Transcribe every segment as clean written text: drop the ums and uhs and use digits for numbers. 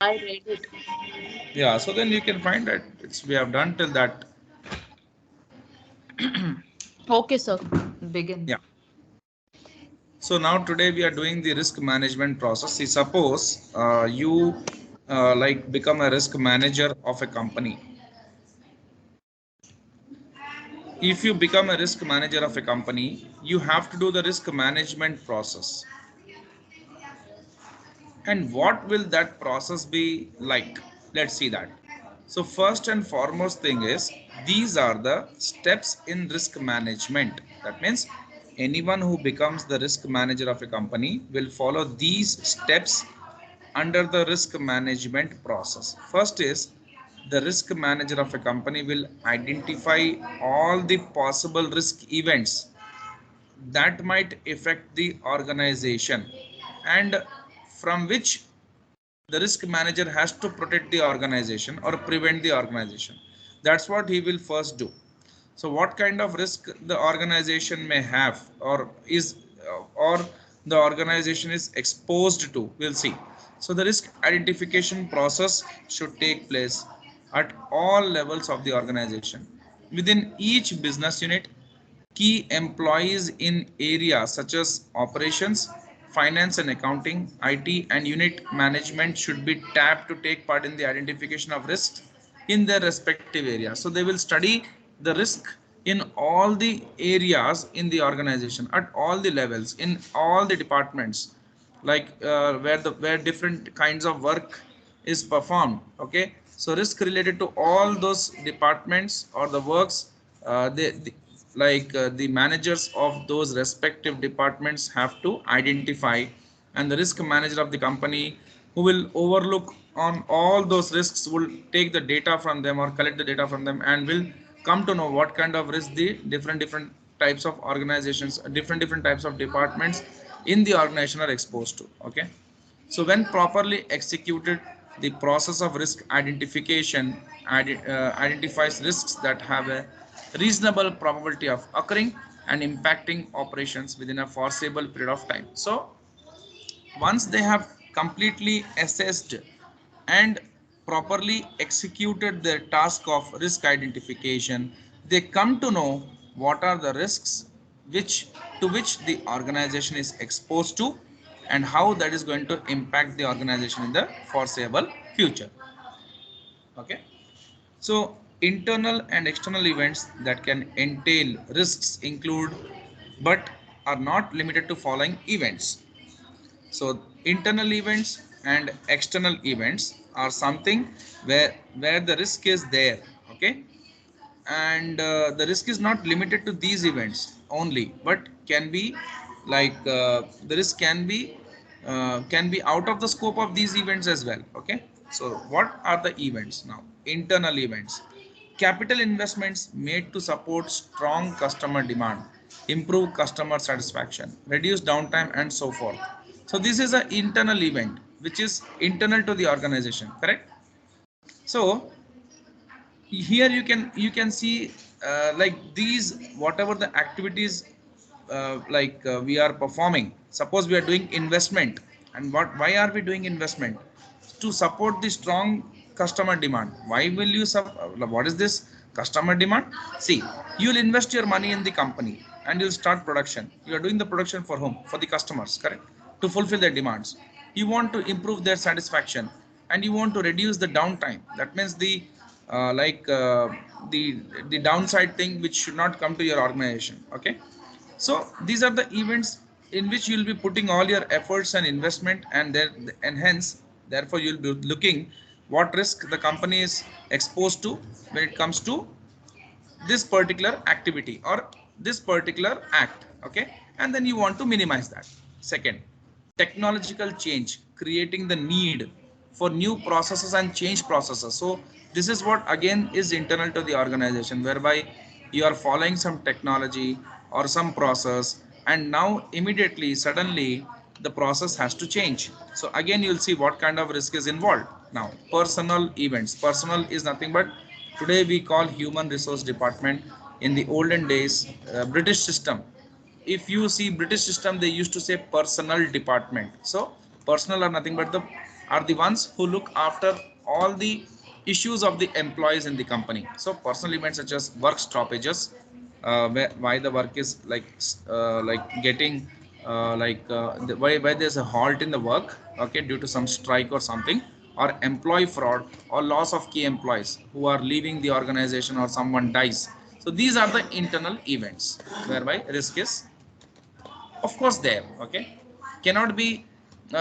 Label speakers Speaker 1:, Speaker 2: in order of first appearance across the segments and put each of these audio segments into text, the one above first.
Speaker 1: I read it.
Speaker 2: Yeah, so then you can find that we have done till that.
Speaker 1: Okay, sir. Begin.
Speaker 2: Yeah. So now today we are doing the risk management process. See, suppose you like become a risk manager of a company. If you become a risk manager of a company, you have to do the risk management process. And what will that process be like? Let's see that. So first and foremost thing is, these are the steps in risk management. That means anyone who becomes the risk manager of a company will follow these steps under the risk management process. First is, the risk manager of a company will identify all the possible risk events that might affect the organization, and from which the risk manager has to protect the organization or prevent the organization. That's what he will first do. So what kind of risk the organization may have, or the organization is exposed to, we'll see. So the risk identification process should take place at all levels of the organization. Within each business unit, key employees in areas such as operations, finance and accounting, IT, and unit management should be tapped to take part in the identification of risks in their respective areas. So they will study the risk in all the areas in the organization, at all the levels, in all the departments, like where different kinds of work is performed. Okay, so risk related to all those departments or the works, the managers of those respective departments have to identify, and the risk manager of the company, who will overlook on all those risks, will take the data from them or collect the data from them, and will come to know what kind of risk the different types of organizations, different types of departments in the organization are exposed to. Okay, so when properly executed, the process of risk identification identifies risks that have a reasonable probability of occurring and impacting operations within a foreseeable period of time. So once they have completely assessed and properly executed their task of risk identification, they come to know what are the risks which to which the organization is exposed to, and how that is going to impact the organization in the foreseeable future. Okay, so internal and external events that can entail risks include, but are not limited to, following events. So internal events and external events are something where the risk is there. Okay, and the risk is not limited to these events only, but can be the risk can be out of the scope of these events as well. Okay, so what are the events now? Internal events: capital investments made to support strong customer demand, improve customer satisfaction, reduce downtime, and so forth. So this is an internal event which is internal to the organization, correct? So here you can see, like these, whatever the activities we are performing. Suppose we are doing investment, and why are we doing investment? To support the strong customer demand. Why will you what is this customer demand? See, you'll invest your money in the company and you'll start production. You are doing the production for whom? For the customers, correct? To fulfill their demands. You want to improve their satisfaction, and you want to reduce the downtime. That means uh, like uh, the downside thing which should not come to your organization. Okay, so these are the events in which you'll be putting all your efforts and investment, and hence therefore you'll be looking what risk the company is exposed to when it comes to this particular activity or this particular act. Okay, and then you want to minimize that. Second, technological change creating the need for new processes and change processes. So this is what again is internal to the organization, whereby you are following some technology or some process, and now immediately suddenly the process has to change. So again you'll see what kind of risk is involved. Now personal events. Personal is nothing but today we call human resource department. In the olden days, British system, if you see British system, they used to say personal department. So personal are nothing but the are the ones who look after all the issues of the employees in the company. So personal events such as work stoppages, why the work is like getting why there's a halt in the work, okay, due to some strike or something, or employee fraud or loss of key employees who are leaving the organization or someone dies. So these are the internal events whereby risk is of course there, okay, cannot be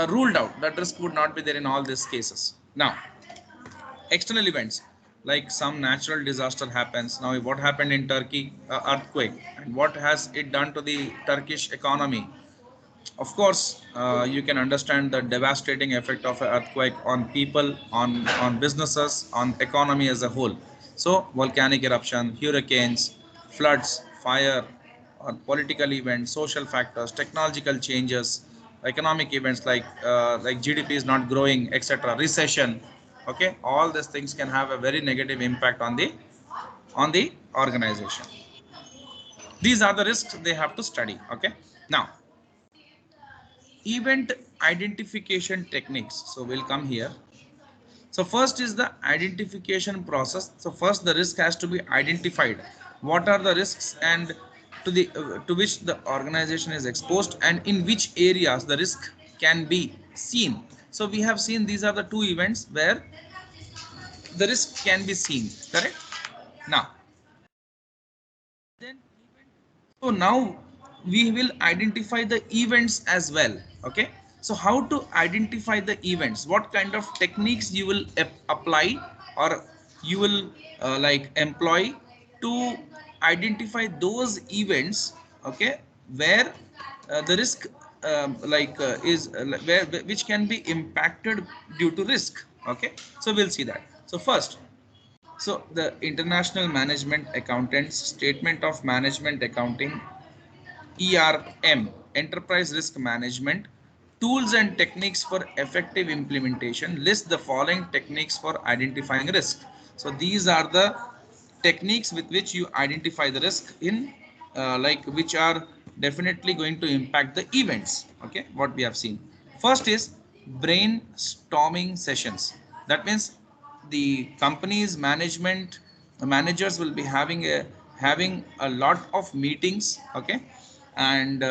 Speaker 2: ruled out that risk would not be there in all these cases. Now external events like some natural disaster happens. Now what happened in Turkey, earthquake, and what has it done to the Turkish economy? Of course, you can understand the devastating effect of an earthquake on people, on businesses, on economy as a whole. So volcanic eruption, hurricanes, floods, fire, or political events, social factors, technological changes, economic events like GDP is not growing, etc., recession, okay, all these things can have a very negative impact on the organization. These are the risks they have to study, okay. Now event identification techniques, so we'll come here. So first is the identification process. So first the risk has to be identified. What are the risks and to which the organization is exposed, and in which areas the risk can be seen. So we have seen these are the two events where the risk can be seen, correct? Now then, so now we will identify the events as well. Okay. So how to identify the events? What kind of techniques you will apply, or you will employ to identify those events? Okay, where the risk is where which can be impacted due to risk. Okay. So we'll see that. So first, so the International Management Accountants Statement of Management Accounting, ERM, Enterprise Risk Management, Tools and Techniques for Effective Implementation, list the following techniques for identifying risk. So these are the techniques with which you identify the risk in which are definitely going to impact the events. Okay, what we have seen. First is brainstorming sessions. That means the company's managers will be having a lot of meetings, okay, and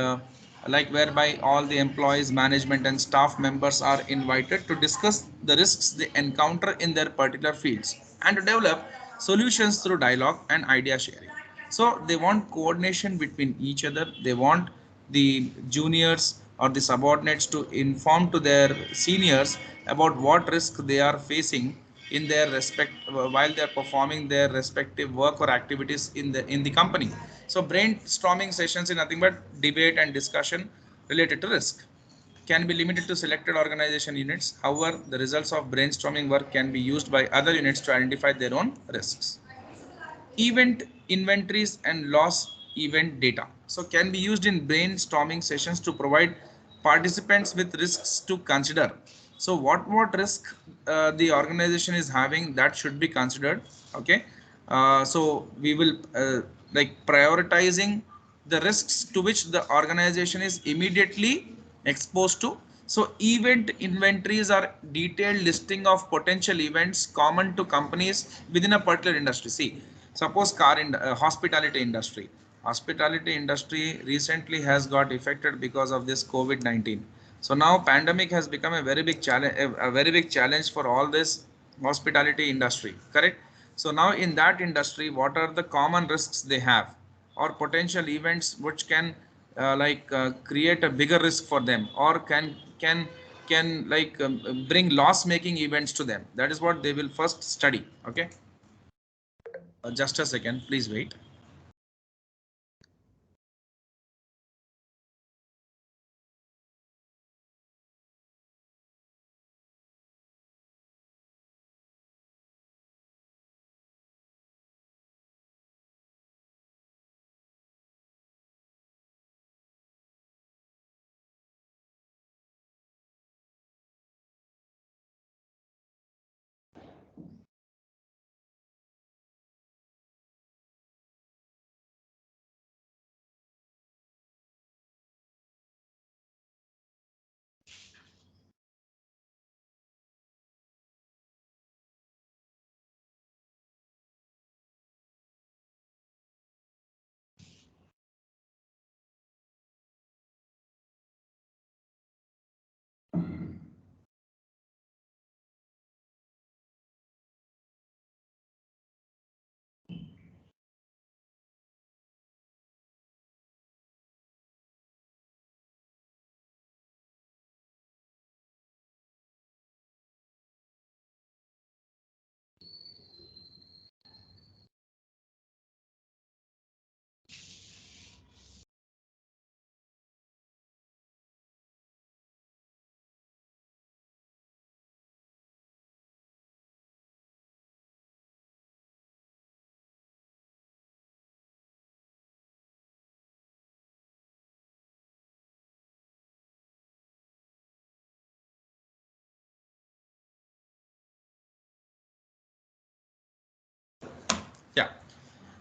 Speaker 2: whereby all the employees, management, and staff members are invited to discuss the risks they encounter in their particular fields and to develop solutions through dialogue and idea sharing. So they want coordination between each other. They want the juniors or the subordinates to inform to their seniors about what risk they are facing in their respect while they are performing their respective work or activities in the company. So brainstorming sessions is nothing but debate and discussion related to risk, can be limited to selected organization units. However, the results of brainstorming work can be used by other units to identify their own risks. Event inventories and loss event data, so can be used in brainstorming sessions to provide participants with risks to consider. So what risk the organization is having, that should be considered. Okay. So we will prioritizing the risks to which the organization is immediately exposed to. So event inventories are detailed listing of potential events common to companies within a particular industry. See, suppose hospitality industry. Hospitality industry recently has got affected because of this COVID-19. So now pandemic has become a very big challenge, a very big challenge for all this hospitality industry. Correct. So now in that industry, what are the common risks they have, or potential events which can create a bigger risk for them, or can bring loss making events to them? That is what they will first study. Okay. Just a second, please wait.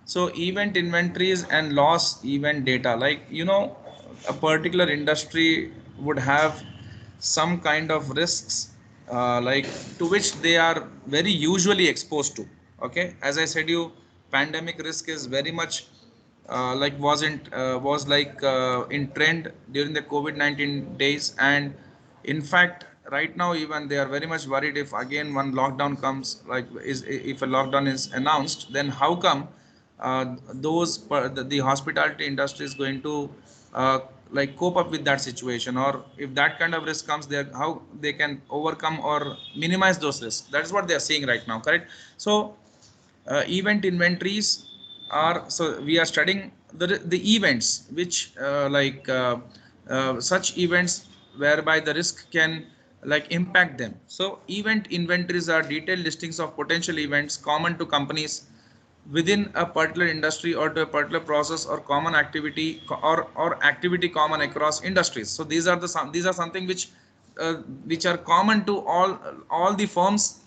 Speaker 2: So event inventories and loss event data, like a particular industry would have some kind of risks, like to which they are very usually exposed to. Okay, as I said, you pandemic risk is very much like wasn't was like in trend during the COVID-19 days, and in fact right now even they are very much worried if again one lockdown comes, like is if a lockdown is announced, then how come the hospitality industry is going to uh, like cope up with that situation, or if that kind of risk comes there, how they can overcome or minimize those risks. That is what they are saying right now, correct? So event inventories are, so we are studying the events which such events whereby the risk can like impact them. So event inventories are detailed listings of potential events common to companies within a particular industry or to a particular process or common activity, or activity common across industries. So these are something uh, which are common to all the firms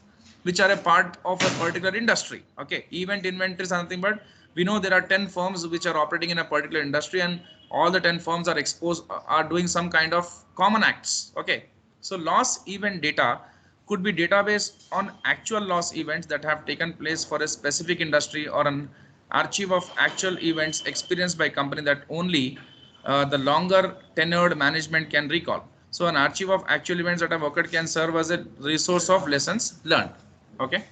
Speaker 2: which are a part of a particular industry. Okay, event inventory is something, but we know there are 10 firms which are operating in a particular industry, and all the 10 firms are exposed, are doing some kind of common acts. Okay, so loss event data could be database on actual loss events that have taken place for a specific industry, or an archive of actual events experienced by company that only the longer tenured management can recall. So an archive of actual events that have occurred can serve as a resource of lessons learned. Okay.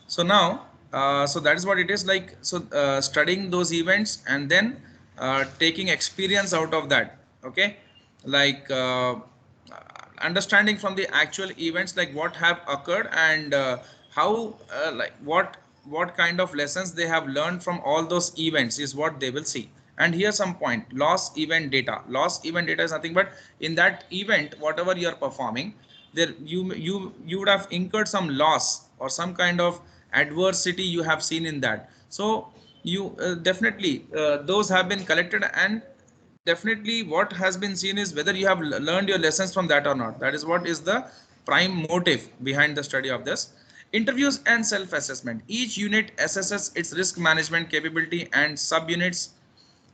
Speaker 2: So now, so that is what it is like. So studying those events and then taking experience out of that. Okay, like understanding from the actual events, like what have occurred, and how like what kind of lessons they have learned from all those events is what they will see. And here's some point: loss event data. Loss event data is nothing but in that event, whatever you are performing, there you would have incurred some loss or some kind of adversity you have seen in that. So you definitely those have been collected, and definitely what has been seen is whether you have learned your lessons from that or not. That is what is the prime motive behind the study of this. Interviews and self assessment: each unit assesses its risk management capability and subunits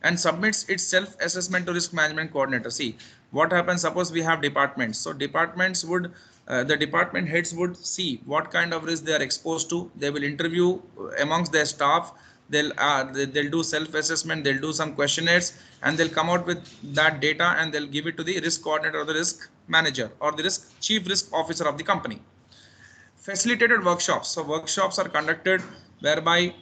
Speaker 2: and submits its self assessment to risk management coordinator. See what happens, suppose we have departments, so departments would the department heads would see what kind of risk they are exposed to. They will interview amongst their staff, they'll do self assessment, they'll do some questionnaires, and they'll come out with that data, and they'll give it to the risk coordinator or the risk manager or the chief risk officer of the company. Facilitated workshops: so workshops are conducted whereby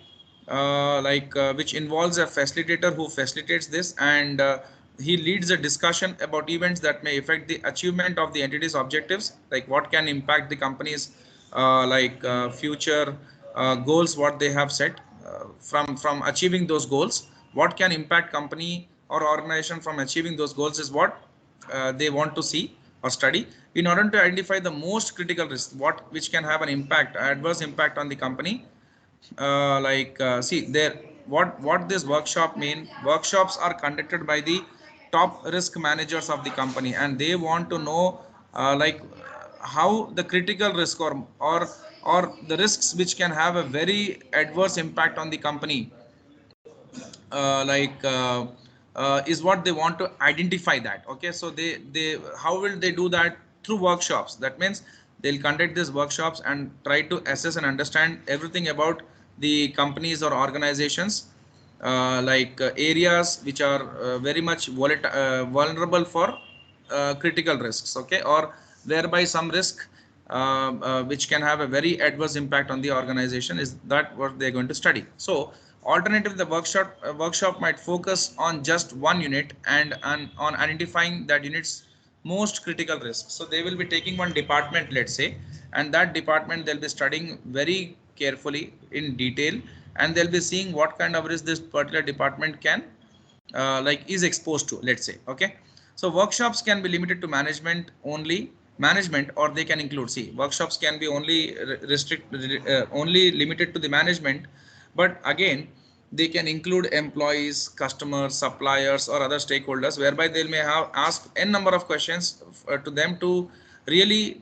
Speaker 2: which involves a facilitator who facilitates this, and he leads a discussion about events that may affect the achievement of the entity's objectives, like what can impact the company's future goals, what they have set from achieving those goals, what can impact company or organization from achieving those goals is what they want to see or study, in order to identify the most critical risk, what which can have an impact, adverse impact on the company. See there, what this workshop mean: workshops are conducted by the top risk managers of the company, and they want to know how the critical risk, or the risks which can have a very adverse impact on the company, uh, like uh, is what they want to identify that. Okay, so they how will they do that? Through workshops. That means they'll conduct these workshops and try to assess and understand everything about the companies or organizations, areas which are very much vulnerable for critical risks. Okay, or whereby some risk which can have a very adverse impact on the organization, is that what they're going to study. So alternatively, the workshop might focus on just one unit, and on identifying that unit's most critical risks. So they will be taking one department, let's say, and that department they'll be studying very carefully in detail, and they'll be seeing what kind of risk this particular department can is exposed to, let's say. Okay, so workshops can be limited to management, or they can include, see, workshops can be only only limited to the management, but again they can include employees, customers, suppliers, or other stakeholders, whereby they may have asked n number of questions to them to really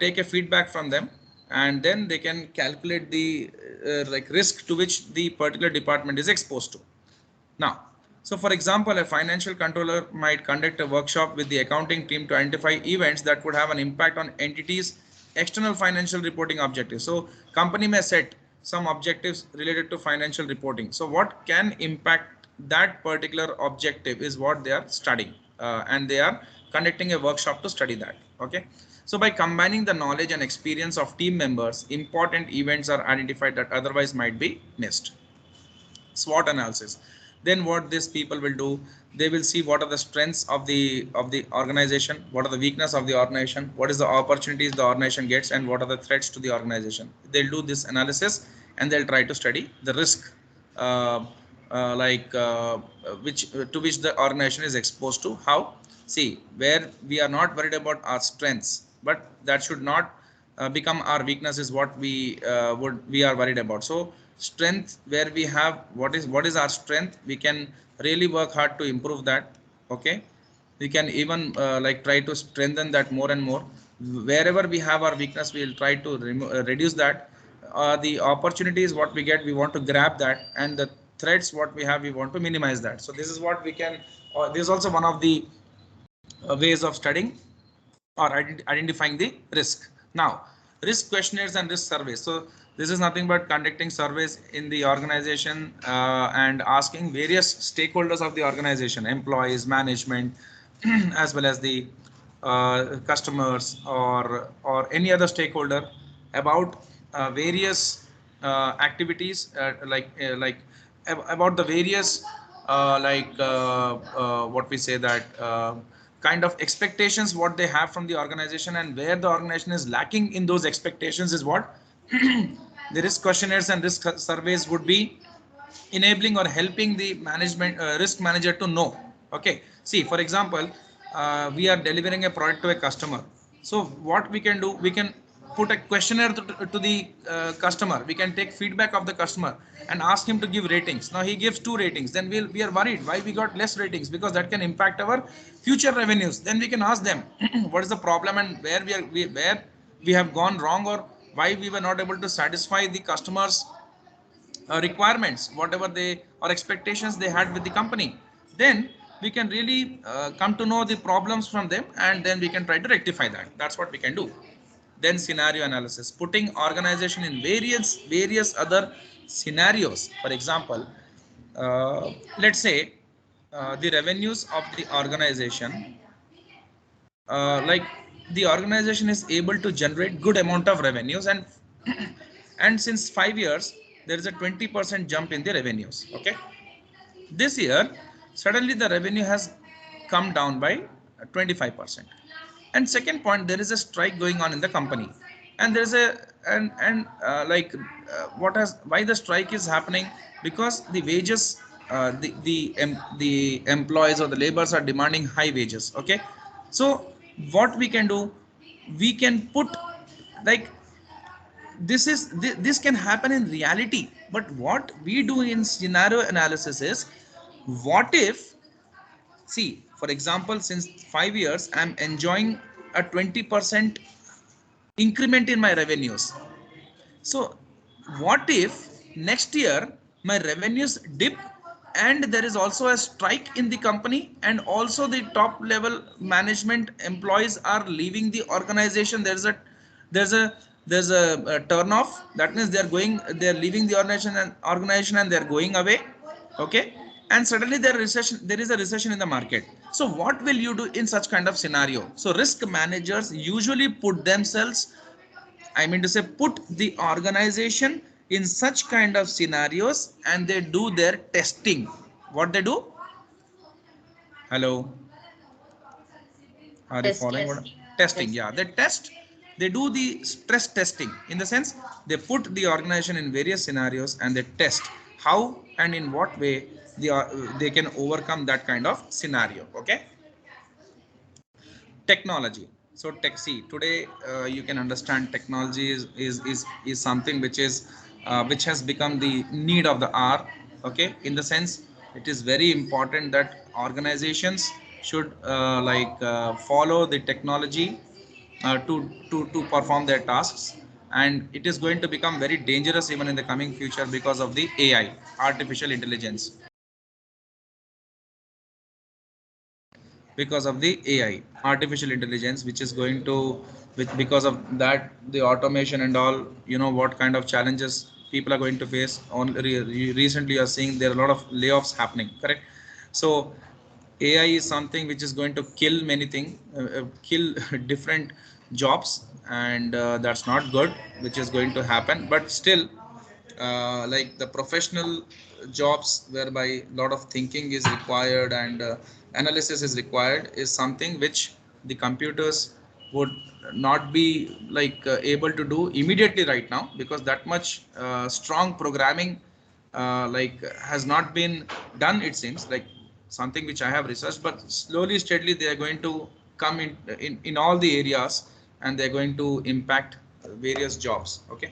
Speaker 2: take a feedback from them, and then they can calculate the like risk to which the particular department is exposed to. Now, so for example, a financial controller might conduct a workshop with the accounting team to identify events that could have an impact on entities' external financial reporting objectives. So, company may set some objectives related to financial reporting. So, what can impact that particular objective is what they are studying, and they are conducting a workshop to study that. Okay. So, by combining the knowledge and experience of team members, important events are identified that otherwise might be missed. SWOT analysis. Then what these people will do, they will see what are the strengths of the organization, what are the weakness of the organization, what is the opportunities the organization gets, and what are the threats to the organization. They'll do this analysis and they'll try to study the risk, uh, like which to which the organization is exposed to. How? See, where we are not worried about our strengths, but that should not become our weakness is what we are worried about. So strength, where we have what is our strength, we can really work hard to improve that. Okay, we can even like try to strengthen that more and more. Wherever we have our weakness, we will try to reduce that. The opportunities what we get, we want to grab that, and the threats what we have, we want to minimize that. So this is what we can, this is also one of the ways of studying or identifying the risk. Now, risk questionnaires and risk surveys. So this is nothing but conducting surveys in the organization and asking various stakeholders of the organization, employees, management, as well as the customers, or any other stakeholder about various activities, like about the various what we say that kind of expectations what they have from the organization, and where the organization is lacking in those expectations is what the risk questionnaires and risk surveys would be enabling or helping the management risk manager to know. Okay, see, for example, we are delivering a product to a customer. So what we can do, we can put a questionnaire to the customer. We can take feedback of the customer and ask him to give ratings. Now he gives 2 ratings, then we are worried why we got less ratings, because that can impact our future revenues. Then we can ask them what is the problem, and where we have gone wrong, or why we were not able to satisfy the customers requirements, whatever they or expectations they had with the company. Then we can really come to know the problems from them, and then we can try to rectify that. That's what we can do. Then scenario analysis, putting organization in various other scenarios. For example, let's say the revenues of the organization, like the organization is able to generate good amount of revenues, and and since 5 years there is a 20% jump in the revenues. Okay, this year suddenly the revenue has come down by 25%. And second point, there is a strike going on in the company, and there is a what has why the strike is happening, because the wages, the employees or the laborers are demanding high wages. Okay, so what we can do, we can put, like, this can happen in reality, but what we do in scenario analysis is, what if, see, for example, since 5 years I'm enjoying a 20% increment in my revenues. So what if next year my revenues dip, and there is also a strike in the company, and also the top level management employees are leaving the organization. There's a there's a turn off. That means they're leaving the organization and they're going away. Okay, and suddenly there is a recession in the market. So what will you do in such kind of scenario? So risk managers usually put themselves, I mean to say, put the organization in such kind of scenarios, and they do their testing. What they do? Hello, are you
Speaker 1: Test,
Speaker 2: following what?
Speaker 1: yes.
Speaker 2: Testing,
Speaker 1: Test.
Speaker 2: yeah. They test, they do the stress testing, in the sense they put the organization in various scenarios and they test how and in what way they can overcome that kind of scenario. Okay, technology. So tech, see, today you can understand technology is something which has become the need of the hour. Okay, in the sense, it is very important that organizations should follow the technology to perform their tasks. and it is going to become very dangerous even in the coming future because of the AI, artificial intelligence. Because of the AI, artificial intelligence, which is going to, which because of that the automation and all, you know what kind of challenges people are going to face. On recently you are seeing there are a lot of layoffs happening, correct? So AI is something which is going to kill many things, kill different jobs, and that's not good, which is going to happen. But still, like the professional jobs whereby a lot of thinking is required and analysis is required is something which the computers would not be like able to do immediately right now, because that much strong programming like has not been done, it seems like something which I have researched. But slowly steadily they are going to come in all the areas, and they're going to impact various jobs. Okay,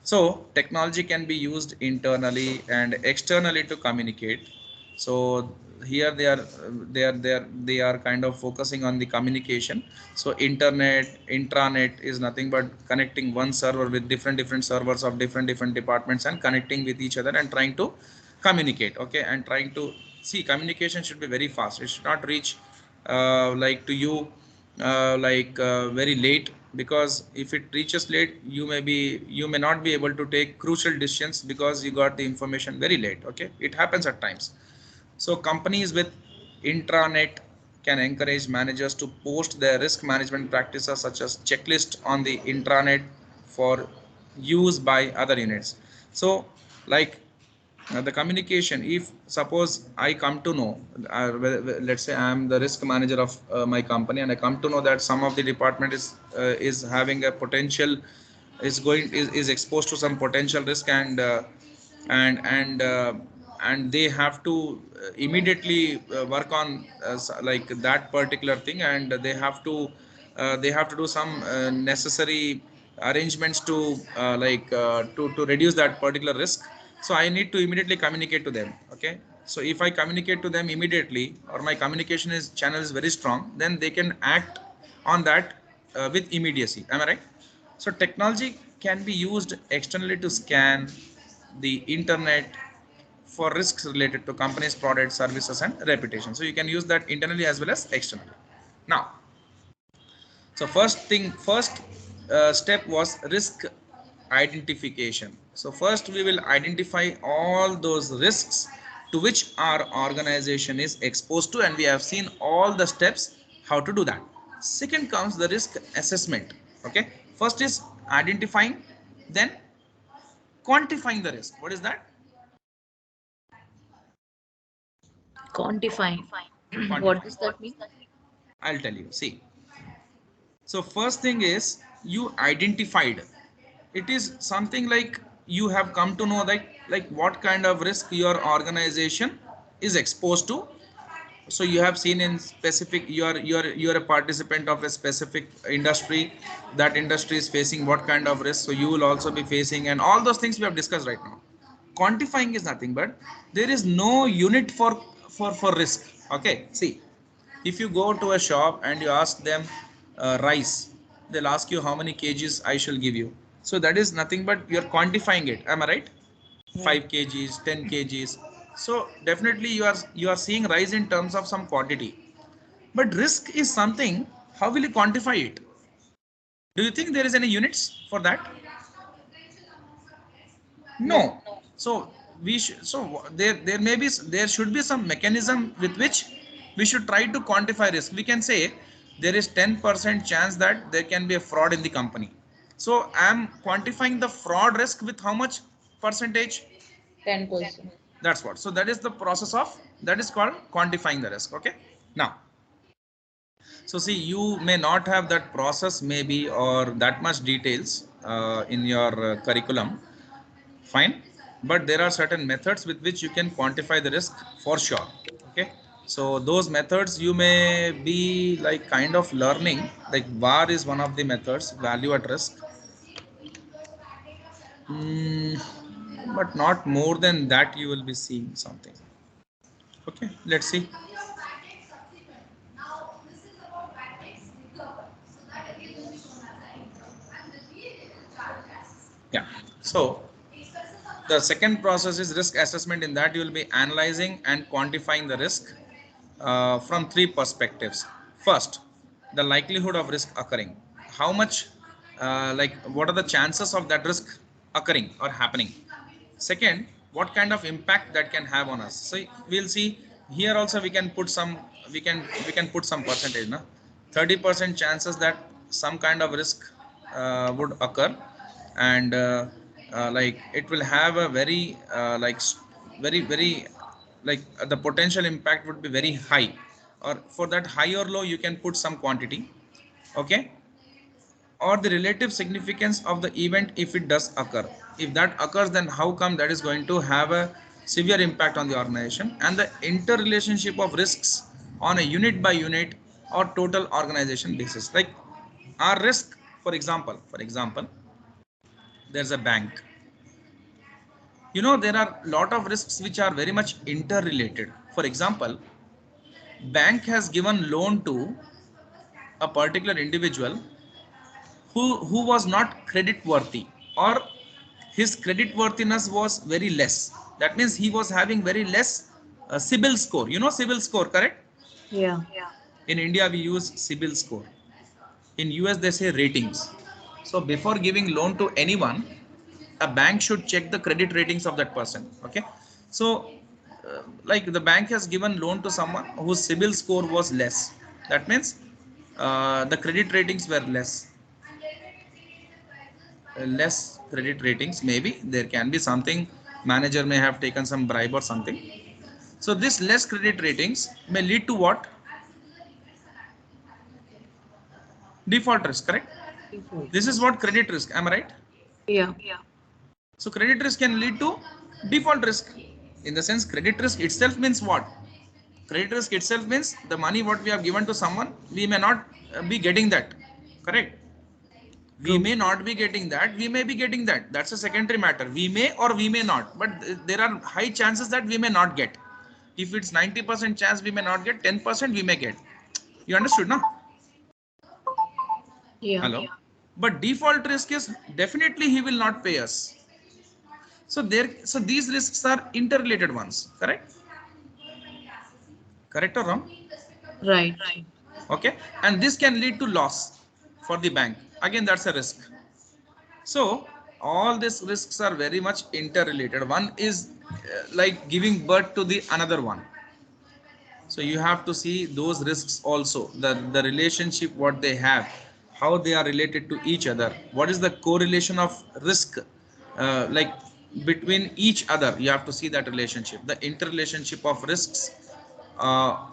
Speaker 2: so technology can be used internally and externally to communicate. So here they are kind of focusing on the communication. So intranet is nothing but connecting one server with different servers of different departments and connecting with each other and trying to communicate. Okay, and trying to see, communication should be very fast. It should not reach like to you very late, because if it reaches late, you may not be able to take crucial decisions because you got the information very late. Okay, it happens at times. So companies with intranet can encourage managers to post their risk management practices such as checklist on the intranet for use by other units. So like the communication, if suppose I come to know, let's say I am the risk manager of my company, and I come to know that some of the department is having a potential, is exposed to some potential risk, and and uh, and they have to immediately work on like that particular thing, and they have to do some necessary arrangements to to reduce that particular risk. So I need to immediately communicate to them. Okay, so if I communicate to them immediately, or my communication is channel is very strong, then they can act on that with immediacy. Am I right? So technology can be used externally to scan the internet for risks related to companies, products, services, and reputation. So you can use that internally as well as externally. Now, so first step was risk identification. So first we will identify all those risks to which our organization is exposed to, and we have seen all the steps how to do that. Second comes the risk assessment. Okay, first is identifying, then quantifying the risk. What is that?
Speaker 1: Quantifying. What
Speaker 2: Quantifying.
Speaker 1: does that mean?
Speaker 2: I'll tell you. See, so first thing is you identified. It is something like you have come to know that like what kind of risk your organization is exposed to. So you have seen in specific, you are a participant of a specific industry. That industry is facing what kind of risk, so you will also be facing, and all those things we have discussed right now. Quantifying is nothing but there is no unit for risk. Okay, see, if you go to a shop and you ask them rice, they'll ask you how many kgs I shall give you. So that is nothing but you're quantifying it. Am I right? 5 kgs, 10 kgs. So definitely you are seeing rise in terms of some quantity. But risk is something, how will you quantify it? Do you think there is any units for that? No.
Speaker 1: No.
Speaker 2: So we should, so there may be, there should be some mechanism with which we should try to quantify risk. We can say there is 10% chance that there can be a fraud in the company. So I am quantifying the fraud risk with how much percentage?
Speaker 1: 10%.
Speaker 2: That's what. So that is the process of, that is called quantifying the risk. Okay, now, so see, you may not have that process maybe or that much details in your curriculum, fine, but there are certain methods with which you can quantify the risk for sure. Okay, so those methods you may be like kind of learning, like VAR is one of the methods, value at risk. mm, but not more than that, you will be seeing something. Okay, let's see. Yeah. So the second process is risk assessment. In that, you will be analyzing and quantifying the risk from three perspectives. First, the likelihood of risk occurring. How much, what are the chances of that risk occurring or happening? Second, what kind of impact that can have on us. So we'll see here also we can put some, we can put some percentage. Na? 30% chances that some kind of risk would occur, and it will have a very very the potential impact would be very high, or for that high or low you can put some quantity. Okay, or the relative significance of the event if it does occur. If that occurs, then how come that is going to have a severe impact on the organization, and the interrelationship of risks on a unit by unit or total organization basis. Like our risk, for example, there's a bank. There are a lot of risks which are very much interrelated. For example, bank has given loan to a particular individual who was not credit worthy, or his credit worthiness was very less. That means he was having very less CIBIL score. CIBIL score, correct?
Speaker 1: Yeah.
Speaker 2: In India we use CIBIL score. In US they say ratings. So before giving loan to anyone, a bank should check the credit ratings of that person. Okay, so the bank has given loan to someone whose CIBIL score was less. That means the credit ratings were less credit ratings. Maybe there can be something, manager may have taken some bribe or something. So this less credit ratings may lead to what? Default risk, correct?
Speaker 1: Default
Speaker 2: This is
Speaker 1: risk.
Speaker 2: what credit risk, am I right?
Speaker 1: Yeah.
Speaker 2: So credit risk can lead to default risk. In the sense, credit risk itself means what? Credit risk itself means the money what we have given to someone, we may not be getting that, correct? We
Speaker 1: True.
Speaker 2: may not be getting that, we may be getting that. That's a secondary matter. We may or we may not, but there are high chances that we may not get. If it's 90% chance we may not get, 10% we may get. You understood, no?
Speaker 1: Yeah.
Speaker 2: Hello. But default risk is definitely he will not pay us. So these risks are interrelated ones, correct? Correct or wrong?
Speaker 1: Right. Right.
Speaker 2: Okay, and this can lead to loss for the bank. Again, that's a risk. So all these risks are very much interrelated. One is like giving birth to the another one. So you have to see those risks also, the relationship what they have, how they are related to each other. What is the correlation of risk, like between each other? You have to see that relationship, the interrelationship of risks uh,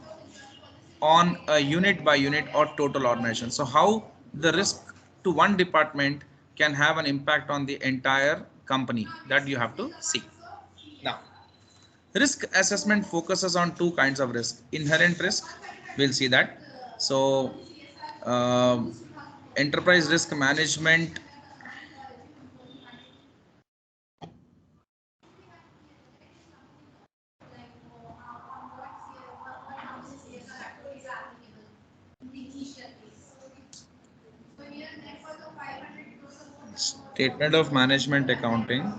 Speaker 2: on a unit by unit or total organization. So how the risk to one department can have an impact on the entire company, that you have to see. Now, risk assessment focuses on two kinds of risk. Inherent risk, we'll see that. So um enterprise risk management, statement of management accounting,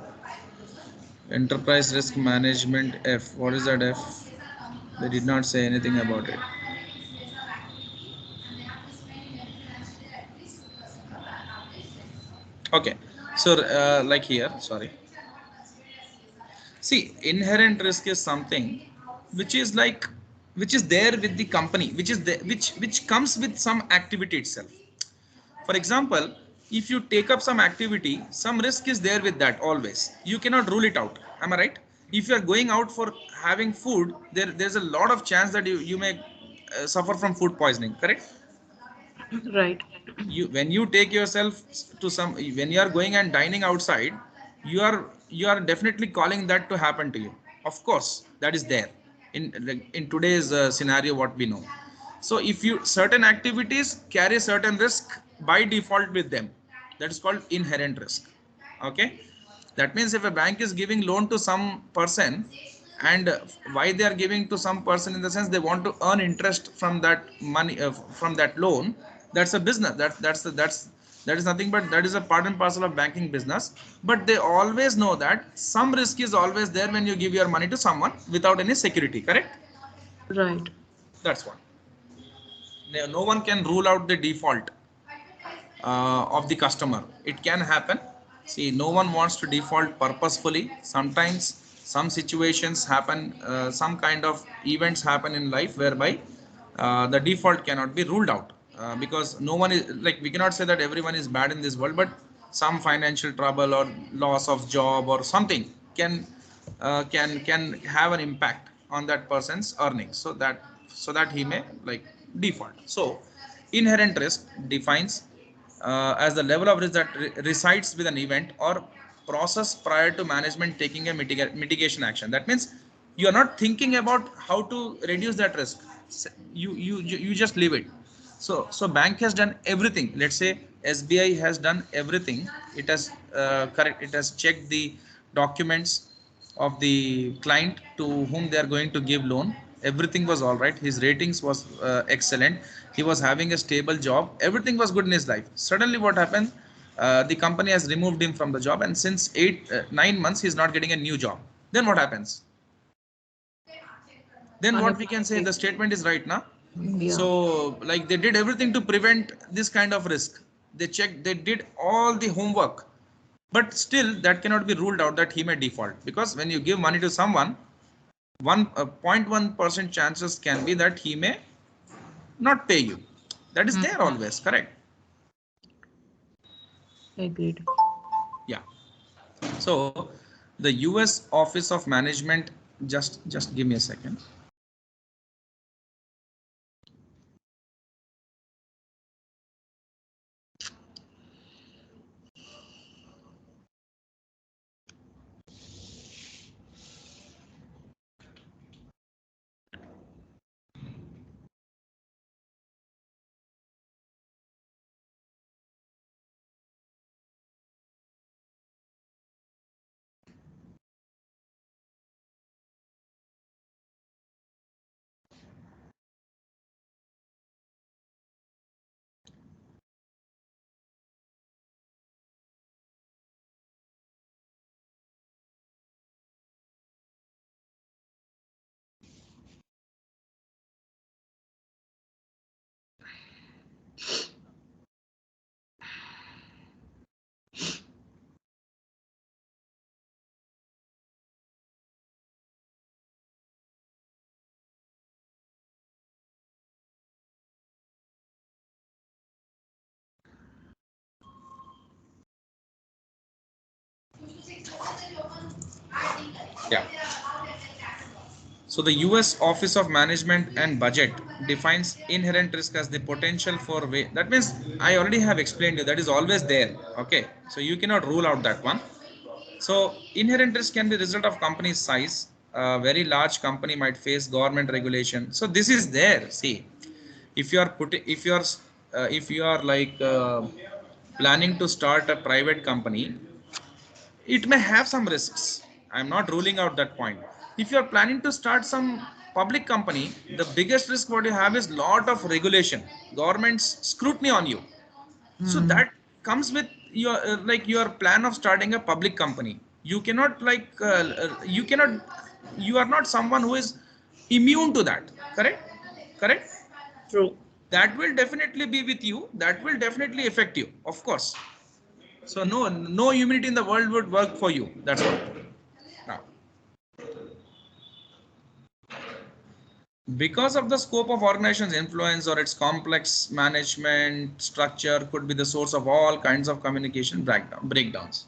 Speaker 2: enterprise risk management F. What is that F? They did not say anything about it. Okay, so like here, sorry. See, inherent risk is something which is like, which is there with the company, which is there, which comes with some activity itself. For example, if you take up some activity, some risk is there with that always. You cannot rule it out, am I right? If you are going out for having food, there's a lot of chance that you may suffer from food poisoning, correct?
Speaker 1: Right.
Speaker 2: You, when you take yourself to some, when you are going and dining outside, you are definitely calling that to happen to you. Of course, that is there in in today's scenario what we know. So if you, certain activities carry certain risk by default with them, that is called inherent risk. Okay, that means if a bank is giving loan to some person, and why they are giving to some person, in the sense they want to earn interest from that money, from that loan. That's a business, that's That is nothing but that is a part and parcel of banking business. But they always know that some risk is always there when you give your money to someone without any security, correct?
Speaker 1: Right.
Speaker 2: That's what. No one can rule out the default of the customer. It can happen. See, no one wants to default purposefully. Sometimes some situations happen, some kind of events happen in life whereby the default cannot be ruled out, because no one is like, we cannot say that everyone is bad in this world, but some financial trouble or loss of job or something can have an impact on that person's earnings, so that he may like default. So inherent risk defines as the level of risk that resides with an event or process prior to management taking a mitigation action. That means you are not thinking about how to reduce that risk. You just leave it. So bank has done everything. Let's say SBI has done everything. It has correct. It has checked the documents of the client to whom they are going to give loan. Everything was all right. His ratings was excellent. He was having a stable job. Everything was good in his life. Suddenly what happened? The company has removed him from the job, and since 9 months he's not getting a new job. Then what happens? Then what we can say,
Speaker 1: Unemployment.
Speaker 2: the statement is right now. So
Speaker 1: Yeah.
Speaker 2: like they did everything to prevent this kind of risk. They checked, they did all the homework, but still that cannot be ruled out that he may default, because when you give money to someone, 0.1% chances can be that he may not pay you. That is there
Speaker 1: Mhm.
Speaker 2: always, correct?
Speaker 1: Agreed.
Speaker 2: Yeah. So the US Office of Management, just give me a second. Yeah. So the US Office of Management and Budget defines inherent risk as the potential for that means I already have explained you, that is always there. Okay. So you cannot rule out that one. So inherent risk can be result of company's size. A very large company might face government regulation. So this is there. See, if you are putting, if you are like planning to start a private company, it may have some risks. I'm not ruling out that point. If you are planning to start some public company, the biggest risk what you have is lot of regulation, government's scrutiny on you. So
Speaker 1: Hmm.
Speaker 2: that comes with your like your plan of starting a public company. You cannot you cannot, you are not someone who is immune to that, correct.
Speaker 1: True.
Speaker 2: That will definitely be with you, that will definitely affect you, of course. So no immunity in the world would work for you, that's what. Now, because of the scope of organization's influence or its complex management structure could be the source of all kinds of communication breakdowns.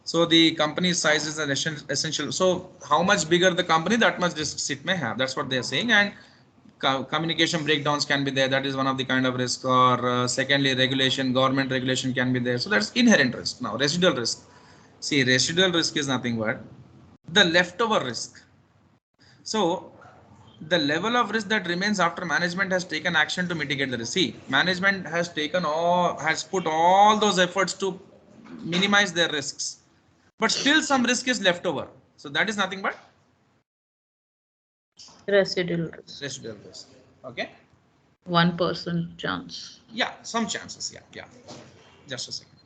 Speaker 2: So the company size is an essential. So how much bigger the company, that much risks it may have. That's what they're saying. And communication breakdowns can be there. That is one of the kind of risk. Or secondly, regulation, government regulation can be there. So that's inherent risk. Now residual risk. See, residual risk is nothing but the leftover risk. So the level of risk that remains after management has taken action to mitigate the risk. See, management has put all those efforts to minimize their risks, but still some risk is left over. So that is nothing but
Speaker 1: Residual risk.
Speaker 2: residual risk. Okay.
Speaker 1: 1% chance.
Speaker 2: Yeah, some chances. Yeah, yeah. Just a second.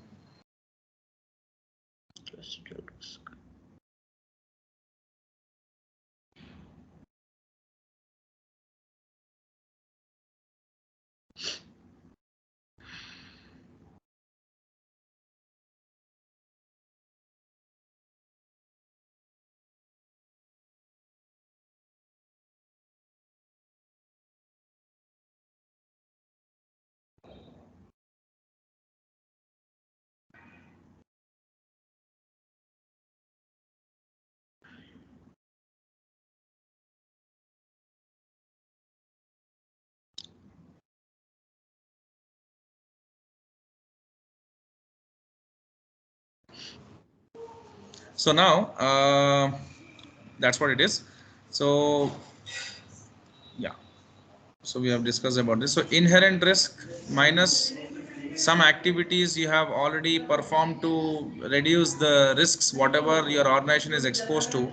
Speaker 1: Residual risk.
Speaker 2: So now, that's what it is. So yeah. So we have discussed about this. So inherent risk minus some activities you have already performed to reduce the risks, whatever your organization is exposed to.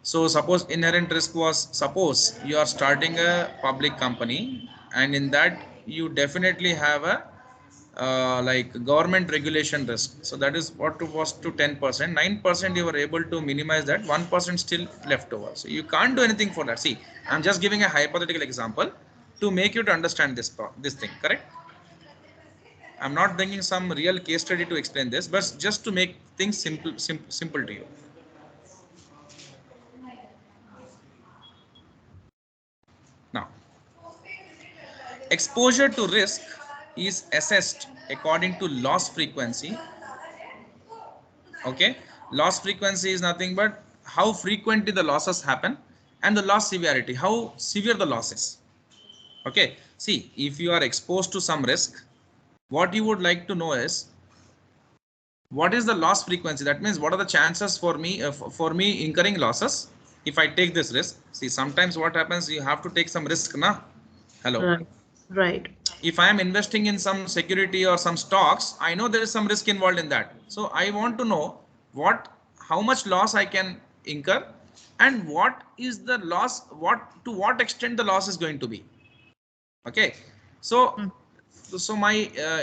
Speaker 2: So suppose inherent risk was, suppose you are starting a public company, and in that you definitely have a like government regulation risk. So that is what was to 10%, 9% you were able to minimize that, 1% still left over. So you can't do anything for that. See, I'm just giving a hypothetical example to make you to understand this thing, correct? I'm not bringing some real case study to explain this, but just to make things simple to you. Now, exposure to risk is assessed according to loss frequency. Okay, loss frequency is nothing but how frequently the losses happen, and the loss severity, how severe the loss is. Okay, see, if you are exposed to some risk, what you would like to know is what is the loss frequency. That means what are the chances for me for me incurring losses if I take this risk. See, sometimes what happens, you have to take some risk na. Hello.
Speaker 1: Right. Right.
Speaker 2: If I am investing in some security or some stocks, I know there is some risk involved in that. So I want to know what, how much loss I can incur, and what is the loss, what to what extent the loss is going to be. Okay. So,
Speaker 1: Mm.
Speaker 2: so my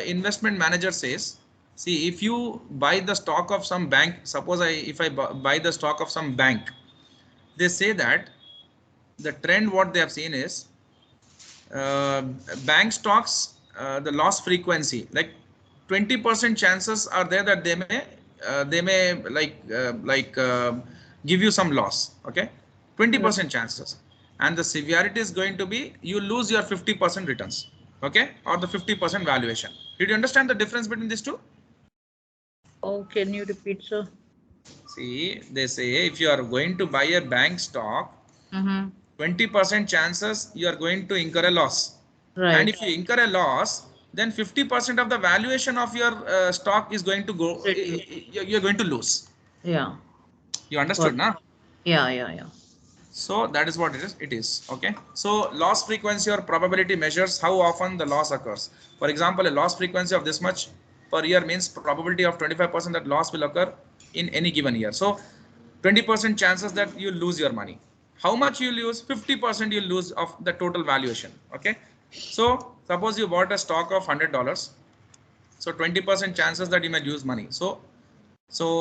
Speaker 2: investment manager says, see, if you buy the stock of some bank, suppose if I buy the stock of some bank, they say that the trend what they have seen is uh, bank stocks, the loss frequency, like 20% chances are there that they may give you some loss. Okay,
Speaker 1: Right.
Speaker 2: 20% chances, and the severity is going to be you lose your 50% returns. Okay, or the 50% valuation. Did you understand the difference between these two?
Speaker 1: Oh, can you repeat, sir?
Speaker 2: See, they say if you are going to buy a bank stock,
Speaker 1: Mm-hmm.
Speaker 2: 20% chances you are going to incur a loss, and
Speaker 1: Right.
Speaker 2: if you incur a loss, then 50% of the valuation of your stock is going to go,
Speaker 1: Reduce.
Speaker 2: you're going to lose.
Speaker 1: Yeah.
Speaker 2: You
Speaker 1: Got
Speaker 2: understood
Speaker 1: it.
Speaker 2: now?
Speaker 1: Yeah, yeah, yeah.
Speaker 2: So that is what it is. Okay, so loss frequency or probability measures how often the loss occurs. For example, a loss frequency of this much per year means probability of 25% that loss will occur in any given year. So 20% chances that you lose your money. How much you lose? 50% you lose of the total valuation. Okay, so suppose you bought a stock of $100, so 20% chances that you may lose money. So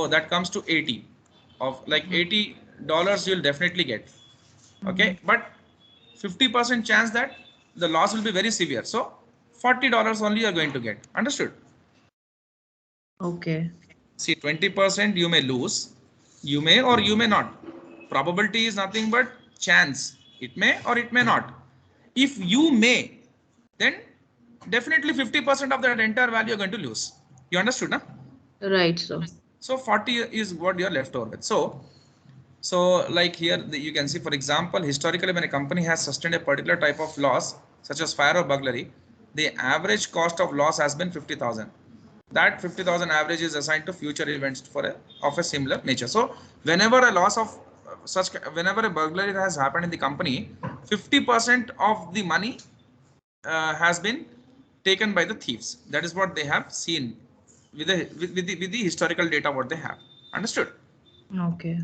Speaker 2: that comes to 80, of like
Speaker 1: Mm-hmm.
Speaker 2: $80 you'll definitely get.
Speaker 1: Mm-hmm.
Speaker 2: Okay, but 50% chance that the loss will be very severe, so $40 only you are going to get. Understood?
Speaker 1: Okay.
Speaker 2: See, 20% you may lose, you may or you may not. Probability is nothing but chance, it may or it may not. If you may, then definitely 50% of that entire value you're going to lose. You understood, na?
Speaker 1: Right, sir.
Speaker 2: So 40 is what you're left over with. So like here you can see, for example, historically when a company has sustained a particular type of loss such as fire or burglary, the average cost of loss has been 50,000. That 50,000 average is assigned to future events for of a similar nature. So whenever a loss of whenever a burglary has happened in the company, 50% of the money has been taken by the thieves. That is what they have seen with the historical data what they have. Understood?
Speaker 1: Okay.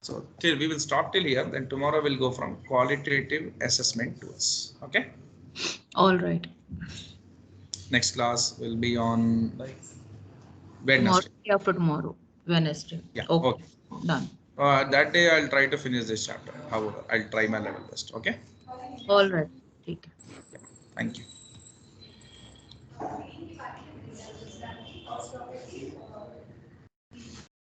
Speaker 2: So till we will stop till here. Then tomorrow we'll go from qualitative assessment tools. Okay.
Speaker 1: All right.
Speaker 2: Next class will be on like
Speaker 1: Tomorrow,
Speaker 2: Wednesday.
Speaker 1: day after tomorrow, Wednesday.
Speaker 2: Yeah,
Speaker 1: Okay.
Speaker 2: okay.
Speaker 1: Done.
Speaker 2: That day I'll try to finish this chapter. However, I'll try my level best. Okay.
Speaker 1: All right. Take care.
Speaker 2: Yeah. Thank you.